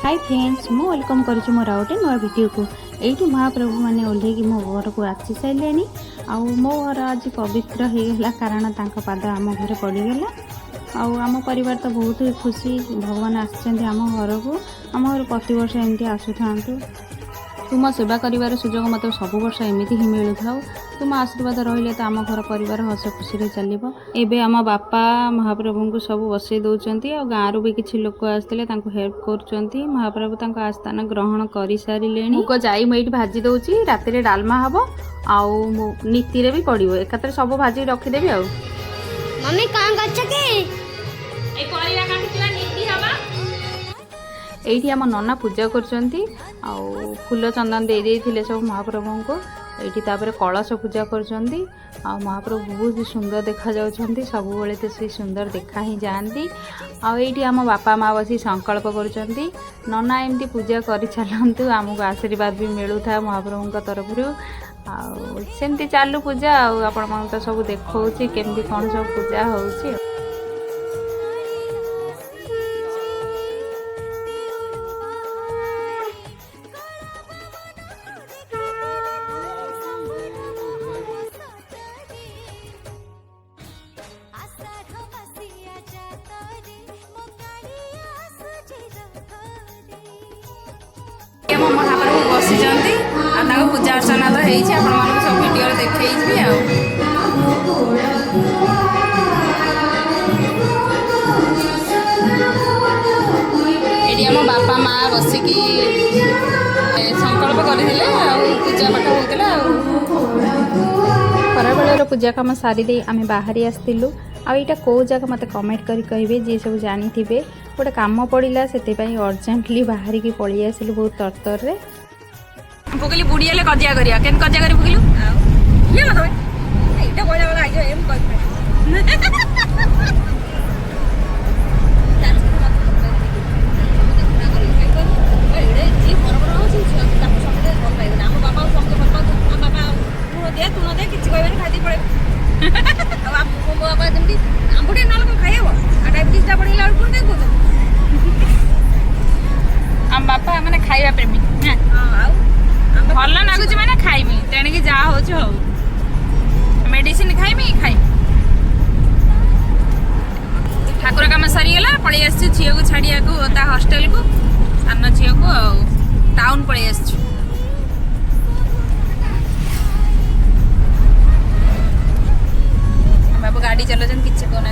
Hi friends मु welcome करुच्ची मोर गोटे नुआ वीडियो को यही महाप्रभु मैंने ओह्लैकी मो घर को आसी सारे आउ मो घर आज पवित्र होगा कारण तांका पाद आम घर पड़गला आम परिवार तो बहुत खुशी भगवान आम घर को आम घर प्रति वर्ष एमती आसुता तुम सेवा कर सुजोग मत सब वर्ष एमती ही मिलू था तुम आशीर्वाद रही तो आम घर परिवार हस खुशी चलो एवं आम बापा महाप्रभु को सब बसई दौरान और गाँव भी किसी लोक आसते हेल्प कर महाप्रभु आस्थान ग्रहण कर सारे मुग जाई मुझे भाजी दौची रात डालमा हम आउ नीति भी पड़ो एकात्र सब भाजी रखीदेवी आ मम्मी कौन कर एठी आम नना पूजा करचंती आउ फूल चंदन दे देथिले सब महाप्रभु को एठी तापर कलश पूजा करचंती आ महाप्रभु बहुत सुंदर देखा जाउछंती सब बेले तो से सुंदर देखा ही जानती आ एठी आम बापा माँ बसी संकल्प करचंती नना एमती पूजा कर चलंतु आमको आशीर्वाद भी मिलू था महाप्रभु तरफ सेमती चालू पूजा आपण तो सब देखौछि केमती कोन सब पूजा होउछि। महाप्रभु बसी पूजा अर्चना तो हो सब वीडियो देखे ये आम बापा माँ बसिकी संकल्प करते पूजा पाठ होता खरा बेलर पूजा कम सारी आम बाहरी आसलु आईटा कौ जगह मत कमेंट करेंगे जी सब जानी थे गोटे कम पड़ा से अर्जेंटली बाहर की पलि आसिलु बहुत तरतर पुकली बुढ़ी हेल्ले कजिया करिया केन कजिया करी पुकलु ये मत एटा बोला वाला आइयो एम कर आम बापा मैंने खाइबा प्रेमी भल लगुच मैंने खाइमी तेणिक जहाँ हो मेडिसिन खाइमी ठाकुर कम सरीगला पलि आस झील को छाड़िया हॉस्टेल को सान झील को टाउन पलि आस बाबू गाड़ी चलाउछन किछि कहना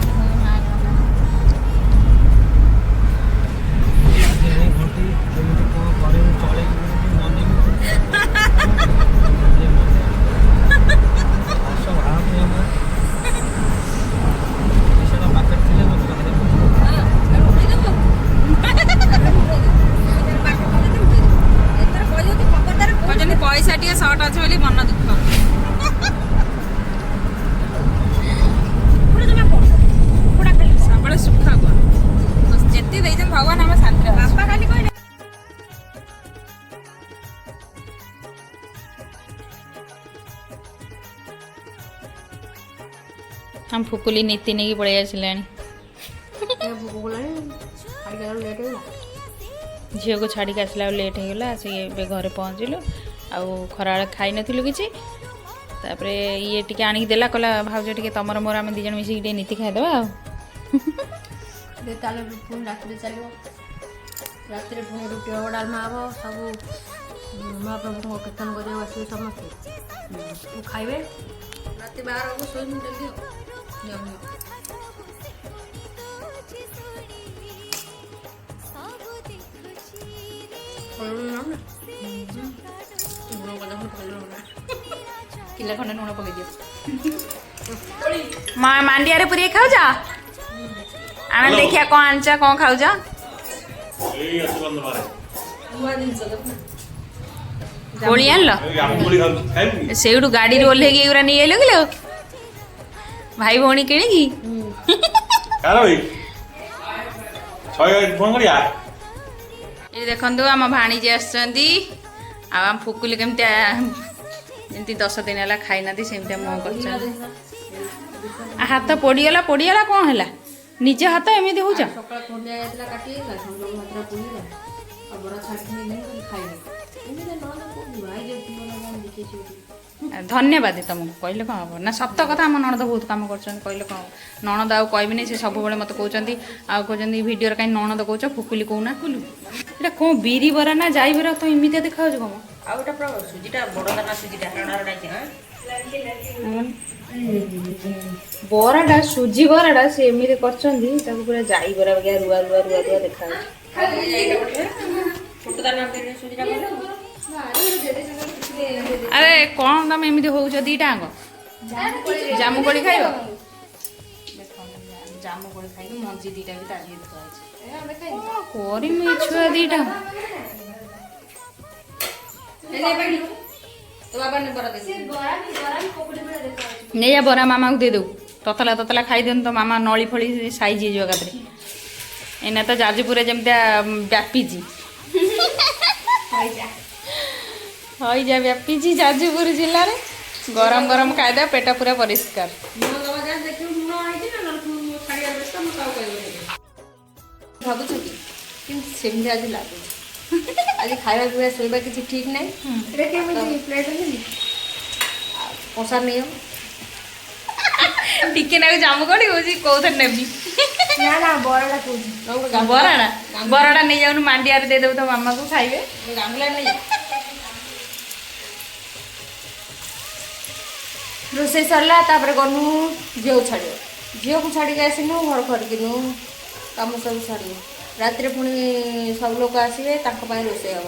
पैसा टे सर्ट अच्छे बोली मन दुख सब सुख जी भगवान आम शांति बापा खाली कह हम फुकुली नीति नहीं पड़े आसिला झील को छाड़ी आसला लेट होगा से घर पहुँचलु आउ खरा खाई नु कि ये टी आणिक देला कहला भाज टे तुम मोर आम दीज मिसिक नीति खाईदे रात रुटी हम डालमा हम सब महाप्रभु को कीर्तन कर समस्त खाइबे रात 12 को सोई किला खंडे लुण पकई दियो माँ मांडिया रे पूरी खाऊ जा आम देखिया कौन आंचा कौन खाऊ जा कोली आन से गाड़ी ओह्ल नहीं आल कि भाई भौणी किणी ये देखु आम भाणीजी आसती आम फुकुली केमती 10 दिन है खाई ना सेमती मुँह कर हाथ पोड़गला कौन है निजे हाथ एमती हो धन्यवाद तुमको कहले कौन हम ना सत कथा आम नणद बहुत कम कर कहले कौन नणद आउ कहबी से सब मत कहते कहते भिडियो कहीं नणद कौच फुकुली कौना कुलु এটা कौन बिरी बरा ना जाई बरा तो इमिते देखा कौन आउटा पूरा सुजीटा बड़ दाना सुजीटा रणार डाइचे बराटा सुजी बराटा से एमती कर पूरा जाई बरा बगिया रुआ रुआ रुआ रुआ देखा छोट दाना सुजीटा अरे कौन तुम एमती हो दीटा जामुकोड़ी खाइब जामुकोड़ी खाइ मंजी दीटा भी ताजी करमी छुआ दीटा नहीं जा बरा मामा को दे दो ततला ततला खाई दियो तो मामा नली फली साइज हो जाए एना तो जाजपुर जमती व्यापीजी हई जा व्यापीजी जाजपुर जिले में गरम गरम खाईदे पेट पूरा परिष्कार भावुँ कि सेमती आज लगुच आज खावा पीवा शोबा किसी ठीक ना पसार नहीं टिके ना जामु कड़ी हो कौन नेबी ना ना बराटा कहूँ बराड़ा बराड़ा नहीं जाऊन मांडिया दे दे तो मामा को खाइबे गामला नहीं रोसे सरला गनु झील छाड़ झील को छाड़ी आसनु घर खरकिनु कम सब छाड़ू रात पुणी सब लोग आसवे रोसे हम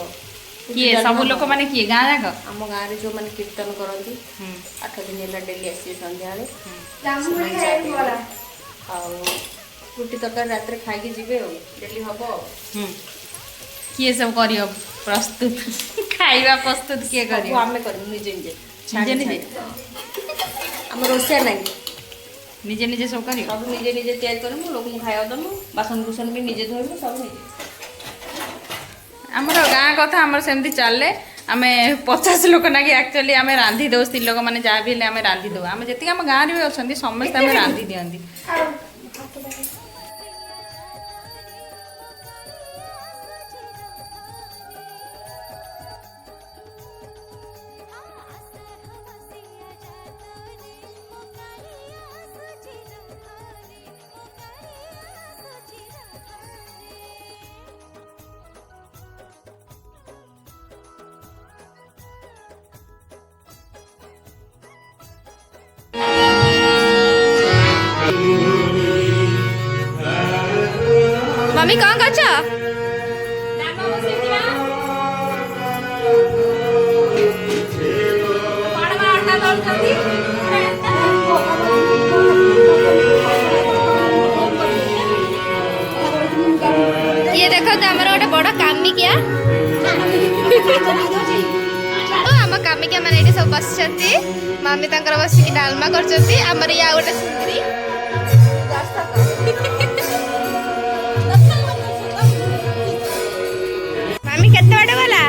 किए सब लोक माने किए गाँ जाक आम गाँव में जो मैंने कीर्तन करती 8 दिन है डेली आसवे सन्ध्या रुटी तरकारी रात खाई जीवे डेली हम किए सब करियो प्रस्तुत खाइबा प्रस्तुत किए करियो आम कर निजे निजे निजे निजे आम रोसे ना निजे निजे सब करियो सब निजे निजे तैयार करमु लोक खाया दमु बासन कुसन भी निजे धोइमु सब निजे आमर गाँ कथा आमर सेमती चले आमे 50 लोक ना एक्चुअली आमे रांधी दो स्त्री लोक माने जहाँ भी हेले आमे रांधी दो आमे जति आम गाँव भी अच्छा समस्त आमे रांधी दियंती मम्मी कौन कर ये देखो तो आमर गोटे बड़ कामिकिया आम कामिकिया मैंने ये सब बस मम्मी तर बसिक डालमा कर या गोटे सुंदरी मामी केते बाटे गला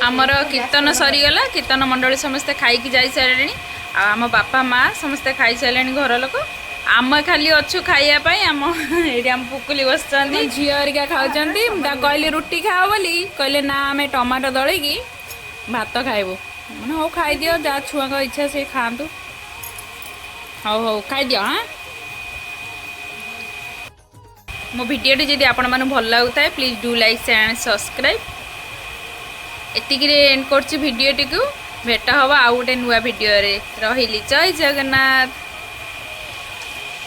आमर कीर्तन सरीगला कीर्तन मंडली समस्ते खाई जाई सारे आम बापा माँ समस्ते खाई सारे घर लोक आम खाली अच्छु खाइबा आम ये आम पुकुली बस झील हरिका खाऊँ कहली रुटी खाओ बोली कहले ना आम टमाटो दलिकी भात खाइबू मैंने हौ खाई दियो जहाँ छुआ का इच्छा से खातु हौ हौ खाई दियो हाँ मो भिडियोटी जदि आपण माने भल लगुता है please do like share and subscribe एतिक एंड कर भिडियोटी को भेट हवा आउ गोटे नुआ भिडियो रे रही जय जगन्नाथ।